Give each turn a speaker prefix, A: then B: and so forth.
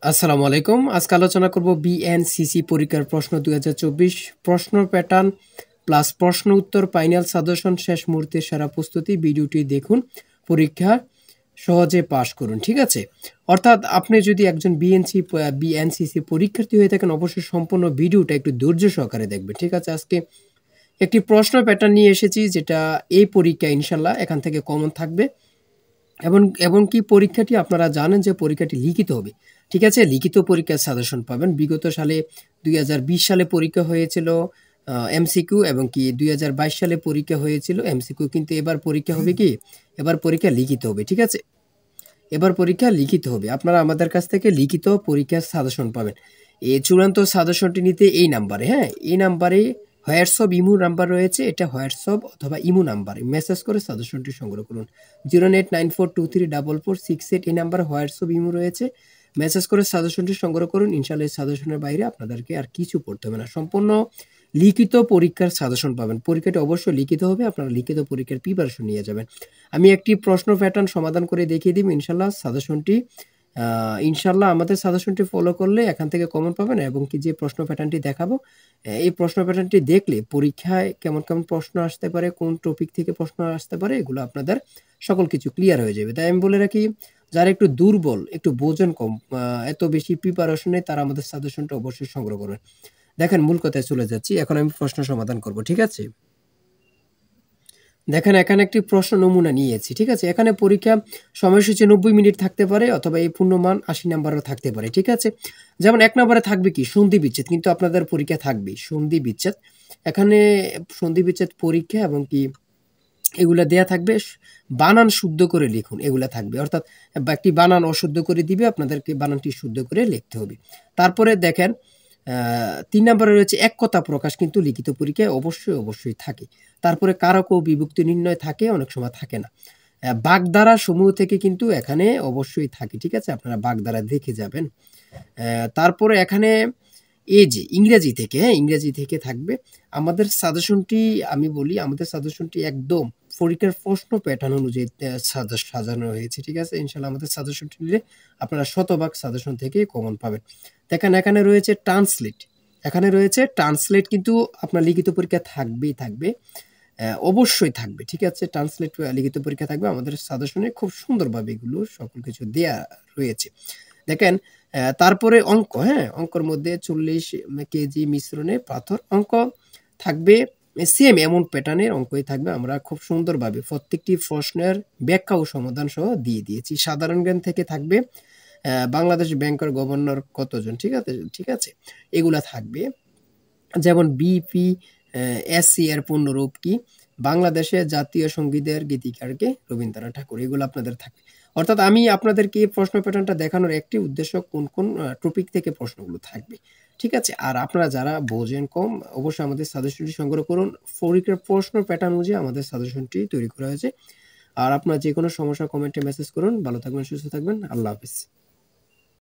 A: আসসালামু আলাইকুম। আজকে আলোচনা করব বিএনসিসি পরীক্ষার প্রশ্ন 2024 প্রশ্ন প্যাটার্ন প্লাস প্রশ্ন উত্তর ফাইনাল সাজেশন শেষ মুহূর্তে সেরা প্রস্তুতি। ভিডিওটি দেখুন, পরীক্ষা সহজে পাস করুন। ঠিক আছে, অর্থাৎ আপনি যদি একজন বিএনসিসি পরীক্ষার্থী হয়ে থাকেন অবশ্যই সম্পূর্ণ ভিডিওটা একটু ধৈর্য সহকারে দেখবেন। ঠিক আছে, আজকে একটি প্রশ্ন প্যাটার্ন নিয়ে এসেছি যেটা এই পরীক্ষা ইনশাল্লাহ এখান থেকে কমন থাকবে। এবং এবং কি পরীক্ষাটি আপনারা জানেন যে পরীক্ষাটি লিখিত হবে। ঠিক আছে, লিখিত পরীক্ষার সাজেশন পাবেন। বিগত সালে 2020 সালে পরীক্ষা হয়েছিল এমসিকিউ, এবং কি 2022 সালে পরীক্ষা হয়েছিল এমসিকিউ, কিন্তু এবার পরীক্ষা হবে কি, এবার পরীক্ষা লিখিত হবে। ঠিক আছে, এবার পরীক্ষা লিখিত হবে। আপনারা আমাদের কাছ থেকে লিখিত পরীক্ষার সাজেশন পাবেন। এই চূড়ান্ত সাজেশনটি নিতে এই নাম্বারে, হ্যাঁ এই নাম্বারে হোয়াটসঅ্যাপ ইমো নাম্বার রয়েছে, এটা হোয়াটসঅ্যাপ অথবা ইমো নাম্বারে মেসেজ করে সাজেশনটি সংগ্রহ করুন। 08942344688 এই নাম্বারে হোয়াটসঅ্যাপ ইমো রয়েছে, মেসেজ করে সাজেশনটি সংগ্রহ করুন। ইনশাআল্লাহ এই সাজেশনের বাইরে আপনাদেরকে আর কিছু পড়তে হবে না, সম্পূর্ণ লিখিত পরীক্ষার সাজেশন পাবেন। পরীক্ষাটি অবশ্যই লিখিত হবে, আপনারা লিখিত পরীক্ষার প্রিপারেশন নিয়ে যাবেন। আমি একটি প্রশ্ন প্যাটার্ন সমাধান করে দেখিয়ে দিব ইনশাল্লাহ। সাজেশনটি ইনশাল্লাহ আমাদের সাজেশনটি ফলো করলে এখান থেকে কমন পাবেন। এবং কি যে প্রশ্ন প্যাটার্নটি দেখাবো, এই প্রশ্ন প্যাটার্নটি দেখলে পরীক্ষায় কেমন কেমন প্রশ্ন আসতে পারে, কোন টপিক থেকে প্রশ্ন আসতে পারে, এগুলো আপনাদের সকল কিছু ক্লিয়ার হয়ে যাবে। তাই আমি বলে রাখি, যারা একটু দুর্বল, একটু বোঝেন কম, এত বেশি প্রিপারেশন নেই, তারা আমাদের সাজেশনটা অবশ্যই সংগ্রহ করবেন। দেখেন, মূল কথায় চলে যাচ্ছি, এখন আমি প্রশ্ন সমাধান করব। ঠিক আছে, দেখেন এখানে একটি প্রশ্ন নমুনা নিয়েছি। ঠিক আছে, এখানে পরীক্ষা সময়সূচি 90 মিনিট থাকতে পারে, অথবা এই পূর্ণমান 80 নাম্বারও থাকতে পারে। ঠিক আছে, যেমন 1 নম্বরে থাকবে কি সন্ধি বিচ্ছেদ, কিন্তু আপনাদের পরীক্ষা থাকবে সন্ধি বিচ্ছেদ। এখানে সন্ধি বিচ্ছেদ পরীক্ষা এবং কি এগুলা দেয়া থাকবে, বানান শুদ্ধ করে লিখুন, এগুলা থাকবে। অর্থাৎ একটি বানান অশুদ্ধ করে দিবে, আপনাদেরকে বানানটি শুদ্ধ করে লিখতে হবে। তারপরে দেখেন 3 নম্বরে রয়েছে এক কথা প্রকাশ, কিন্তু লিখিত পরীক্ষায় অবশ্যই অবশ্যই থাকে। তারপরে কারক ও বিভক্তি নির্ণয় থাকে, অনেক সময় থাকে না। বাগধারা সমূহ থেকে কিন্তু এখানে অবশ্যই থাকে। ঠিক আছে, আপনারা বাগধারা দেখে যাবেন। তারপরে এখানে এই যে ইংরেজি থেকে, হ্যাঁ ইংরেজি থেকে থাকবে। আমাদের সাজেশনটি আমি বলি, আমাদের সাজেশনটি একদম পরীক্ষার প্রশ্ন প্যাটার্ন অনুযায়ী সাজানো হয়েছে। ঠিক আছে, ইনশাল্লাহ আমাদের সাজেশনটি নিলে আপনারা শতভাগ সাজেশন থেকে কমন পাবেন। দেখেন এখানে রয়েছে ট্রান্সলেট, এখানে রয়েছে ট্রান্সলেট, কিন্তু আপনার লিখিত পরীক্ষা থাকবেই থাকবে, অবশ্যই থাকবে। ঠিক আছে, ট্রান্সলেট লিখিত পরীক্ষা থাকবে। আমাদের সাজেশনে খুব সুন্দরভাবে এগুলো সকল কিছু দেয়া রয়েছে। দেখেন তারপরে অঙ্ক, হ্যাঁ অঙ্কর মধ্যে 40 কেজি মিশ্রণে পাথর, অঙ্ক থাকবে সেম এমন প্যাটার্নের অঙ্কই থাকবে। আমরা খুব সুন্দরভাবে প্রত্যেকটি প্রশ্নের ব্যাখ্যা ও সমাধান সহ দিয়ে দিয়েছি। সাধারণ জ্ঞান থেকে থাকবে বাংলাদেশ ব্যাংকের গভর্নর কতজন। ঠিক আছে, ঠিক আছে, এগুলা থাকবে। যেমন বিপি এসসি এর পূর্ণরূপ কি, বাংলাদেশে জাতীয় সঙ্গীতের গীতিকারকে রবীন্দ্রনাথ ঠাকুর, এগুলো আপনাদের থাকবে। অর্থাৎ আমি আপনাদেরকে এই প্রশ্ন প্যাটার্নটা দেখানোর একটি উদ্দেশ্য, কোন কোন টপিক থেকে প্রশ্নগুলো থাকবে। ঠিক আছে, আর আপনারা যারা বোঝেন কম অবশ্যই আমাদের সাজেশনটি সংগ্রহ করুন। পরীক্ষার প্রশ্ন প্যাটার্ন অনুযায়ী আমাদের সাজেশনটি তৈরি করা হয়েছে। আর আপনার যে কোনো সমস্যা কমেন্টে মেসেজ করুন। ভালো থাকবেন, সুস্থ থাকবেন, আল্লাহ হাফিজ।